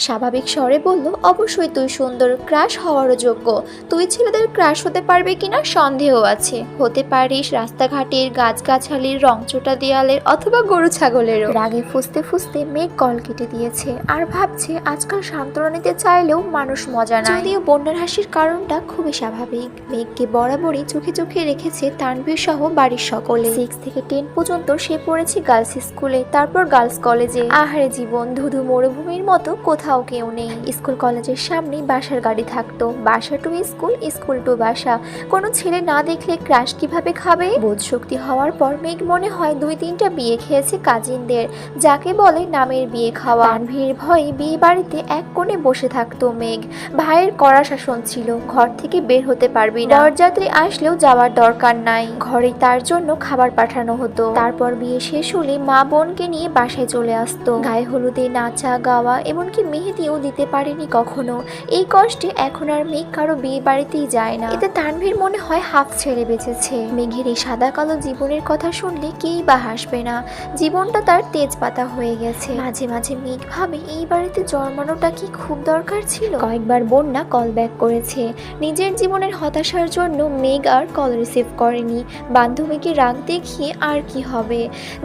স্বাভাবিক স্বরে বলল, অবশ্যই তুই সুন্দর, ক্রাশ হওয়ারও যোগ্য। তুই ছেলেদের ক্রাশ হতে পারবে কিনা সন্দেহ আছে। হতে পারিস রাস্তাঘাটের, গাছগাছালির, রংচটা দেয়ালের, অথবা গরু ছাগলেরও। রাগে ফুসতে ফুসতে মেঘ কল কেটে দিয়েছে আর ভাবছে আজকাল সান্ত্বনা নিতে চাইলেও মানুষ মজা না। যদিও বন্যার হাসির কারণটা খুবই স্বাভাবিক। মেঘকে বরাবরই চোখে চোখে রেখেছে তানভীর সহ বাড়ির সকলে। 6 থেকে 10 পর্যন্ত সে পড়েছে গার্লস স্কুলে, তারপর গার্লস কলেজে। আহারে জীবন, ধুধু মরুভূমির মতো কোথাও কেউ নেই। স্কুল কলেজের সামনেই বাসার গাড়ি থাকতো, বাসা টু স্কুল, স্কুল টু বাসা। কোনো ছেলে না দেখলে ক্রাশ কিভাবে খাবে? বোধ শক্তি হওয়ার পর মেঘ মনে হয় 2-3টা বিয়ে খেয়েছে কাজিনদের, যাকে বলে নামের বিয়ে খাওয়া। তানভীর ভয়ে বিয়ে বাড়িতে এক কোণে বসে থাকতো মেঘ। ভাইয়ের কড়া শাসন ছিল, ঘর থেকে বের হতে পারবি না, বরযাত্রী আসলেও যাওয়ার দরকার নাই, ঘরে তার জন্য খাবার পাঠানো হতো। তারপর বিয়ে শেষ হলে মা বোনকে নিয়ে বাসায় চলে আসতো। গায়ে হলুদে নাচা গাওয়া, এমনকি মেহেদিও দিতে পারেনি কখনো। এই কষ্টে এখন আর মেঘ কারো বিয়ে বাড়িতেই যায় না। এতে তানভীর মনে হয় হাফ ছেড়ে বেঁচেছে। মেঘের এই সাদা কালো জীবনের কথা শুনলে কেই বা হাসবে না। জীবনটা তার তেজপাতা হয়ে গেছে। মাঝে মাঝে মেঘ ভাবে এই বাড়িতে জন্মানোটা কি খুব দরকার ছিল। কয়েকবার বন্যা কল ব্যাক করেছে। নিজের জীবনের হতাশার জন্য মেঘ আর কল রিসিভ করেনি। বান্ধবীকে রাগ দেখিয়ে আর কি হবে।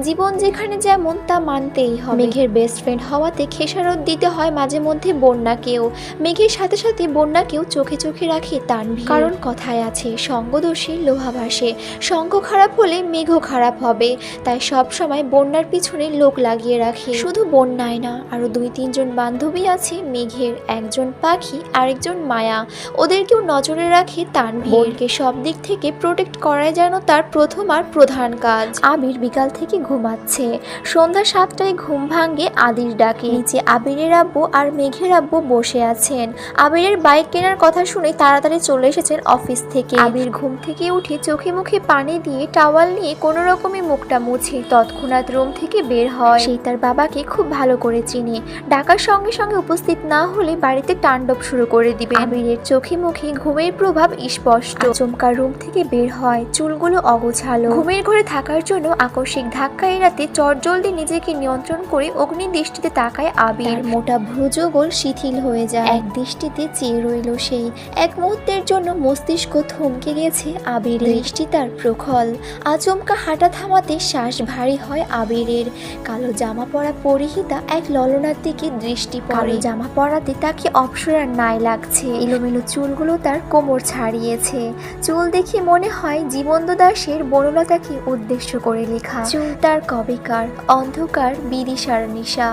জীবন যেখানে যেমন তা মানতেই হবে। মেঘের বেস্ট ফ্রেন্ড হওয়াতে খেসারত দিতে হয় মাঝে মধ্যে বন্যাকেও। মেঘের সাথে সাথে বন্যাকেও চোখে চোখে রাখে তানভীর। কারণ কথায় আছে, সঙ্গদোষে লোহা ভাসে। সঙ্গ খারাপ হলে মেঘও খারাপ হবে। তাই সব সময় বন্যার পিছনে লোক লাগিয়ে রাখে। শুধু বন্যায় না, আরো 2-3 জন বান্ধবী আছে মেঘের। একজন পাখি, আরেকজন মায়া। ওদেরকেও নজরে রাখে তানভীর। বোনকে সব দিক থেকে প্রোটেক্ট করাই যেন তার প্রথম আর প্রধান কাজ। আবির বিকাল থেকে ঘুমাচ্ছে। সন্ধ্যা 7টায় ঘুম ভাঙ্গে আদির ডাকে। নিচে আবিরের আব্বু আর মেঘের আব্বু বসে আছেন। আবিরের বাইক কেনার কথা শুনে তাড়াতাড়ি চলে এসেছেন অফিস থেকে। আবির ঘুম থেকে উঠে চোখে মুখে পানি দিয়ে টাওয়াল নিয়ে কোনো রকমে মুখটা মুছে তৎক্ষণাৎ রুম থেকে বের হয়। সেই তার বাবাকে খুব ভালো করে চিনে। ডাকার সঙ্গে সঙ্গে উপস্থিত না হলে বাড়িতে তাণ্ডব শুরু করে দিবে। আবিরের চোখে মুখে ঘুমের প্রভাব স্পষ্ট। আচমকা রুম থেকে বের হয়, চুলগুলো অগোছালো। ঘুমের ঘরে থাকার জন্য আকস্মিক ধাক্কা এড়াতে চটজলদি নিজেকে নিয়ন্ত্রণ করে অগ্নি দৃষ্টিতে তাকায় আবির। মোটা ভ্রুযুগল শিথিল হয়ে যায়। এক দৃষ্টিতে চেয়ে রইল সেই। এক মুহূর্তের জন্য মস্তিষ্ক থমকে গেছে আবিরের। দৃষ্টি তার প্রখল। আচমকা হাঁটা থামাতে শ্বাস ভারী হয় আবিরের। কালো জামা পরা পরিহিতা এক ললনার দিকে দৃষ্টি পড়ে। জামা পরাতে তাকে অপসরার নাই লাগছে। এলোমেলো চুলগুলো তার কোমর ছাড়িয়েছে। চুল দেখে মনে হয় জীবন্ত দাসের বনলতাকে উদ্দেশ্য করে লেখা। চুল তার কবেকার, অন্ধকার বিদিশার নিশা।